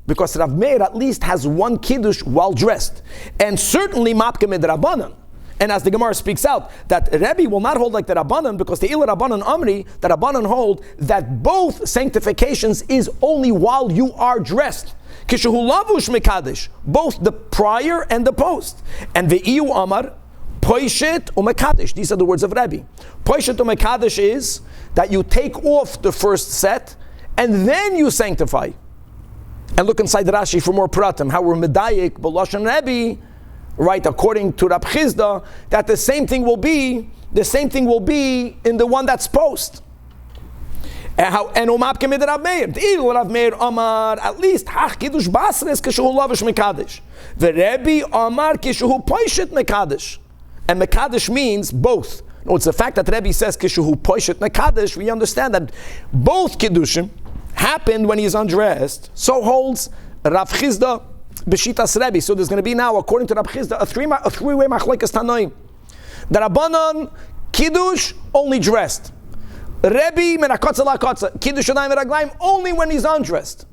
because Rav Meir at least has one kiddush while dressed, and certainly mapka mid Rabbanan. And as the Gemara speaks out, that Rebbe will not hold like the Rabbanan, because the Ila Rabbanan Amri, the Rabbanan hold that both sanctifications is only while you are dressed. Kishahu lavush mekadesh, both the prior and the post. And the Iyu Amar, Poishet umekadesh. These are the words of Rebbe. Poishet umekadesh is that you take off the first set and then you sanctify. And look inside the Rashi for more pratim, how we're medayik, b'lashon Rebbe, right, according to Rab Chizda, that the same thing will be in the one that's post. And umap kemid Rav Meir. T'il Rav Meir Amar, at least hach kiddush basres kishuhu lavish mekadesh. The Rebbe Amar kishuhu poishet mekadesh. And mekadesh means both. No, it's the fact that Rebbe says kishuhu poishet mekadesh, we understand that both kiddushim happened when he's undressed. So holds Rav Chizda B'shitas Rebbe. So there's going to be now, according to Rav Chizda, a three-way machlokes tanoim. The Rabbanan kiddush only dressed. Rebbe menakotza lakotza kiddush yadayim v'raglayim only when he's undressed.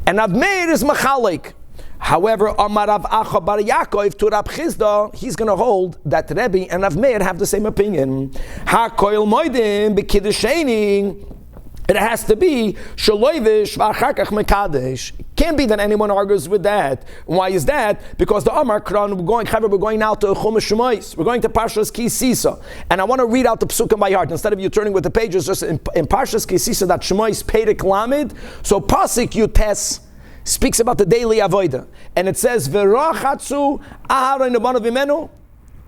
And Rav Meir is machalek. However, Amar Rav Acha bar Yaakov to Rav Chizda, he's going to hold that Rebbe and Rav Meir have the same opinion. Ha koil moedim b'kiddusheini. It has to be shaloivish v'achakach mekadesh. Can't be that anyone argues with that. Why is that? Because the Amar Kran, we're going now to Chumash Shemais. We're going to Parshas Ki Sisa. And I want to read out the psukim by heart. Instead of you turning with the pages, just in Parshas Ki Sisa, that Shemais Perek Lamed. So Pasik Yutes speaks about the daily avodah. And it says, V'rachatzu aharon nebanav imenu.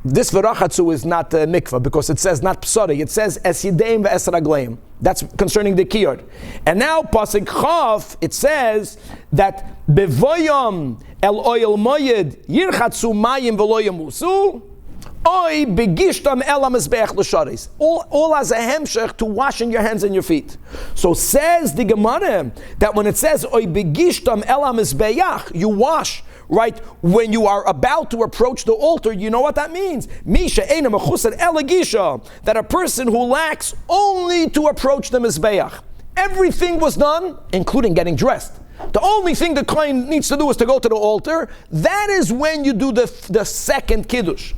This V'rachatzu is not mikvah, because it says not psari. It says es yideim ve'es ragleim. That's concerning the kiyur. And now Pasuk Chav, it says that bevoyam el oyel moyed yirchatzu mayim v'lo yamusu oy begishtam el hamizbeach l'sharis. All as a hemshech to washing your hands and your feet. So says the Gemara that when it says oy begishtam el hamizbeach, you wash. Right, when you are about to approach the altar, you know what that means. Misha eina mechusar elagisha, that a person who lacks only to approach the mizbeach. Everything was done, including getting dressed. The only thing the kohen needs to do is to go to the altar. That is when you do the second kiddush.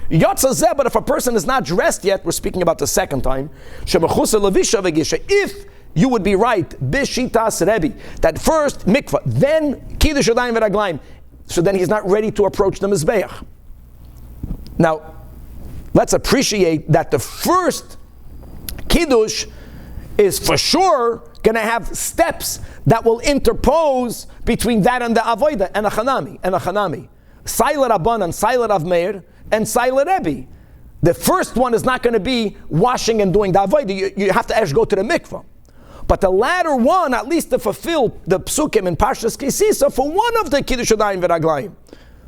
Yotzazeh, but if a person is not dressed yet, we're speaking about the second time. Shemechusar levisha vegisha. If you would be right, bishitas Rebbe, that first mikvah, then kiddush yadayim v'raglayim. So then he's not ready to approach the Mizbeach. Now, let's appreciate that the first Kiddush is for sure going to have steps that will interpose between that and the Avodah, and a Chanami. Saila Rabbanan, Saila Rav Meir, and Saila Rebbe. The first one is not going to be washing and doing the Avodah. You have to actually go to the mikvah. But the latter one, at least to fulfill the psukim in Parshas Ki Sisa, for one of the Kiddush Yadayim V'Raglayim,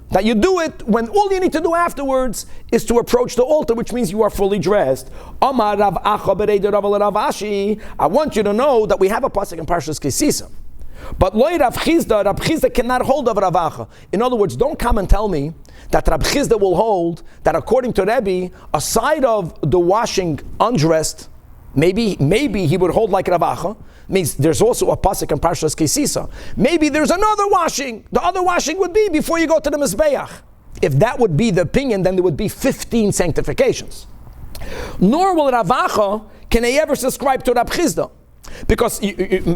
that you do it when all you need to do afterwards is to approach the altar, which means you are fully dressed. Amar Rav Acha Bereid Rav Rav Ashi, I want you to know that we have a pasuk in Parshas Ki Sisa. But Loi Rav Chizda cannot hold of Rav Acha. In other words, don't come and tell me that Rav Chizda will hold that according to Rebbe, aside of the washing undressed, Maybe he would hold like Rav Acha. Means there's also a pasuk in Parshas Ki Sisa. Maybe there's another washing. The other washing would be before you go to the Mizbeach. If that would be the opinion, then there would be 15 sanctifications. Nor will Rav Acha can he ever subscribe to Rav Chizda, because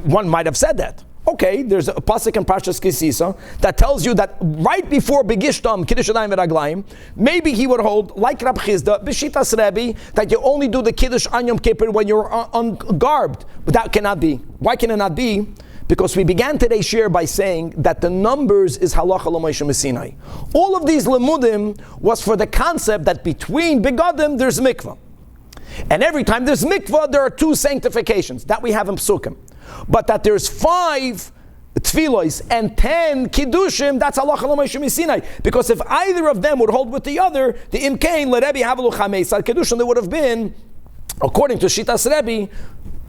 one might have said that. Okay, there's a pasuk in Parshas Ki Sisa that tells you that right before Begishtam Kiddush Yadayim V'Raglayim, maybe he would hold like Rab Chizda B'shitas Rebbe that you only do the Kiddush on Yom Kippur when you're ungarbed. But that cannot be. Why can it not be? Because we began today's shiur by saying that the numbers is halacha l'Moshe Messinai. All of these lemudim was for the concept that between begadim there's mikvah, and every time there's mikvah there are 2 sanctifications that we have in psukim. But that there's 5 tefillos and 10 kiddushim, that's halacha l'Moshe Messinai. Because if either of them would hold with the other, the imkein l'Rebbe havalu chameis kiddushim, there would have been, according to Shitas Rebbe,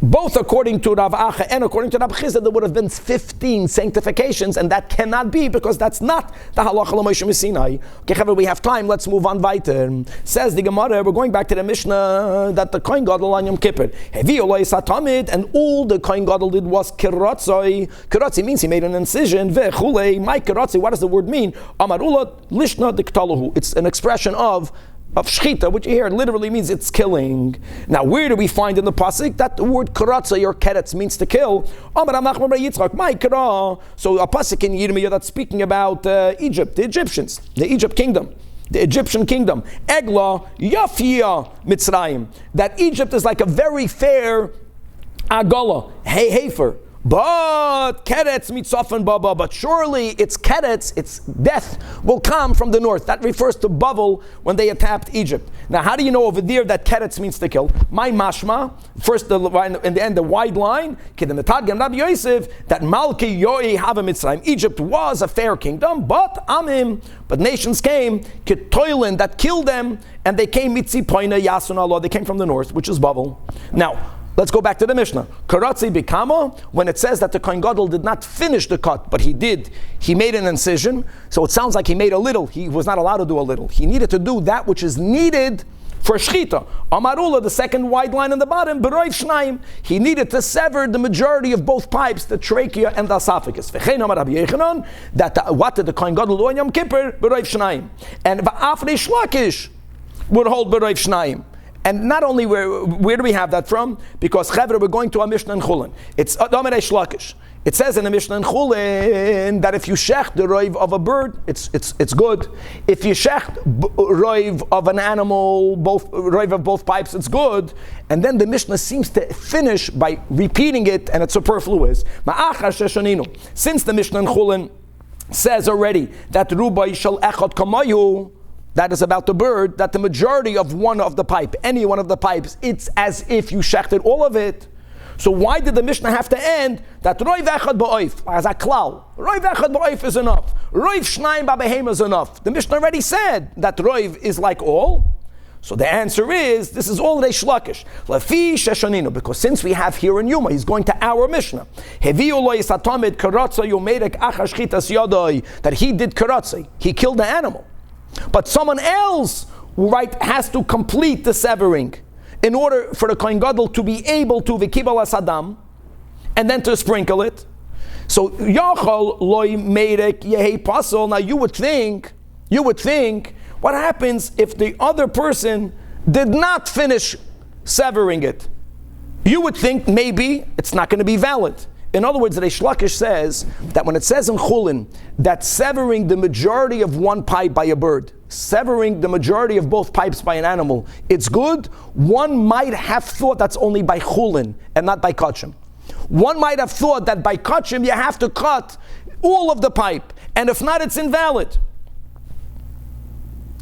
both according to Rav Acha and according to Rav Chizda, there would have been 15 sanctifications, and that cannot be because that's not the halacha l'Moshe Messinai. Okay, we have time. Let's move on weiter. Says the Gemara, we're going back to the Mishnah that the Kohen Gadol on Yom Kippur, and all the Kohen Gadol did was kiratzoi. Kiratzoi means he made an incision. Ve'chulei, my kiratzoi. What does the word mean? Amarula lishna diktalahu. It's an expression of of shchita, which here literally means it's killing. Now, where do we find in the pasuk that the word karatza or keretz means to kill? So a pasuk in Yirmiyah that's speaking about Egypt, the Egyptians, the Egyptian kingdom. Egla yafia Mitzrayim. That Egypt is like a very fair agala, heifer. But keretz mitzofan baba. But surely its keretz, its death, will come from the north. That refers to Bavel when they attacked Egypt. Now, how do you know over there that keretz means to kill? My mashma, first in the end, the wide line, that Malki Yoi Hava Mitzrayim. Egypt was a fair kingdom, but nations came, Ketoilin, that killed them, and they came Mitzipoina Yasun Allah. They came from the north, which is Bavel. Now, let's go back to the Mishnah. Karatzi bikama, when it says that the Kohen Gadol did not finish the cut, but he did. He made an incision, so it sounds like he made a little. He was not allowed to do a little. He needed to do that which is needed for shchita. Amarula, the second wide line on the bottom, beroiv shnaim. He needed to sever the majority of both pipes, the trachea and the esophagus. V'chein amar Rabbi Yechanan, that what did the Kohen Gadol do on Yom Kippur? Beroiv shnaim. And v'afrei shlakish would hold beroiv shnaim. And not only where do we have that from? Because Chevra, we're going to a Mishnah in Chulin. It's Domerei Shlakish. It says in the Mishnah in Chulin that if you shech the roiv of a bird, it's good. If you shech roiv of an animal, roiv of both pipes, it's good. And then the Mishnah seems to finish by repeating it, and it's superfluous. Since the Mishnah in Chulin says already that Rubai shall echot kamayu, that is about the bird, that the majority of one of the pipe, any one of the pipes, it's as if you shechted all of it. So why did the Mishnah have to end that roiv echad ba'oif, as a klal? Roiv echad ba'oif is enough. Roiv shnayim ba'behem is enough. The Mishnah already said that roiv is like all. So the answer is, this is all Reish Lakish. Lafi sheshaninu, because since we have here in Yoma, he's going to our Mishnah. Heviu lo yisatamid karatza yomerek achash chitas yadoi, that he did karatza, he killed the animal. But someone else, has to complete the severing in order for the Kohen Gadol to be able to v'kibal asadam and then to sprinkle it. So yachol loy meirek yehi pasol. Now you would think, what happens if the other person did not finish severing it? You would think maybe it's not going to be valid. In other words, Reish Lakish says that when it says in Chulin that severing the majority of one pipe by a bird, severing the majority of both pipes by an animal, it's good. One might have thought that's only by Chulin and not by Kachim. One might have thought that by Kachim you have to cut all of the pipe, and if not, it's invalid.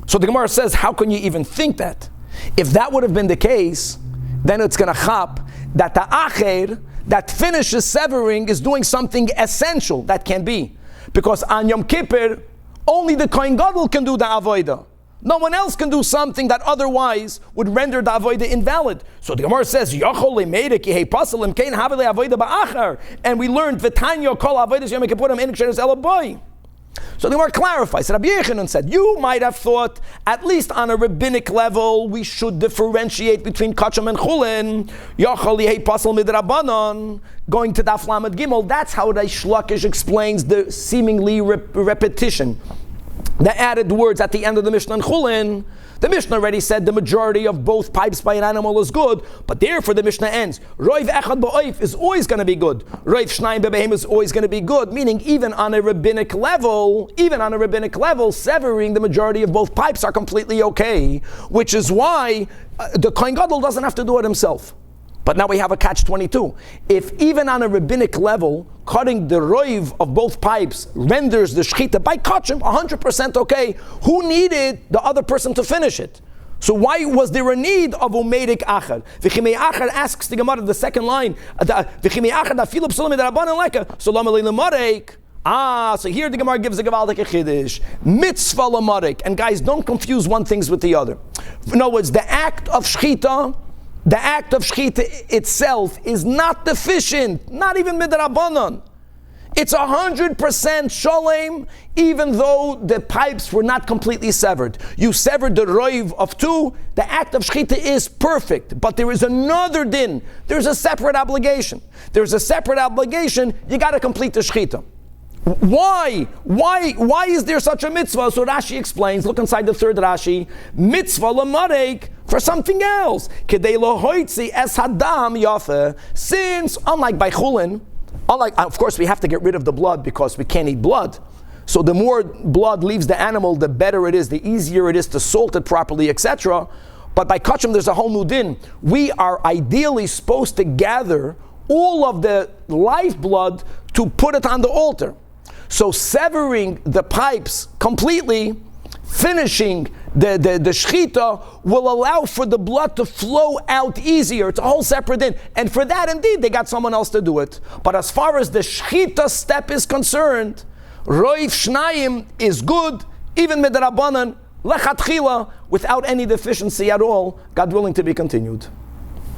So the Gemara says, how can you even think that? If that would have been the case, then it's going to chap that the acher that finishes severing is doing something essential. That can be. Because on Yom Kippur, only the Kohen Gadol can do the avodah. No one else can do something that otherwise would render the avodah invalid. So the Gemara says, and we learned, V'tanyo kol avodas Yom Kippurim ein ksheres ela boi. So the Gemara clarifies. Rabbi Yechanan said, you might have thought, at least on a rabbinic level, we should differentiate between Kachim and Chulin. Yachal yehei pasal midrabanan. Going to Daf Lamed Gimel, that's how Reish Lakish explains the seemingly repetition. The added words at the end of the Mishnah and Chulin. The Mishnah already said the majority of both pipes by an animal is good, but therefore the Mishnah ends. Roiv echad ba'oif is always going to be good. Roiv shnayim bebehem is always going to be good, meaning even on a rabbinic level, severing the majority of both pipes are completely okay, which is why the Kohen Gadol doesn't have to do it himself. But now we have a catch-22. If even on a rabbinic level, cutting the roiv of both pipes renders the shechita by kachim 100% okay, who needed the other person to finish it? So why was there a need of umeirik achar? V'chimei achar asks the Gemara, the second line, v'chimei achar da filu psulim midrabanan leka, solam alei l'marek. So here the Gemara gives a gavaldik chiddush. Mitzvah l'marek. And guys, don't confuse one thing with the other. In other words, the act of shechita itself is not deficient, not even midrabanan. It's 100% shalom, even though the pipes were not completely severed. You severed the roiv of two, the act of shechita is perfect, but there is another din. There's a separate obligation. You got to complete the shechita. Why? Why is there such a mitzvah? So Rashi explains, look inside the third Rashi, mitzvah l'marek, for something else. Kedei lohoitzi es hadam yafe. Since, unlike by chulin, of course we have to get rid of the blood because we can't eat blood. So the more blood leaves the animal, the better it is, the easier it is to salt it properly, etc. But by kachim, there's a whole new din. We are ideally supposed to gather all of the lifeblood to put it on the altar. So severing the pipes completely, finishing the shechita, will allow for the blood to flow out easier. It's a whole separate din. And for that, indeed, they got someone else to do it. But as far as the shechita step is concerned, roif shnayim is good, even midrabanan, lechatchila, without any deficiency at all, God willing to be continued.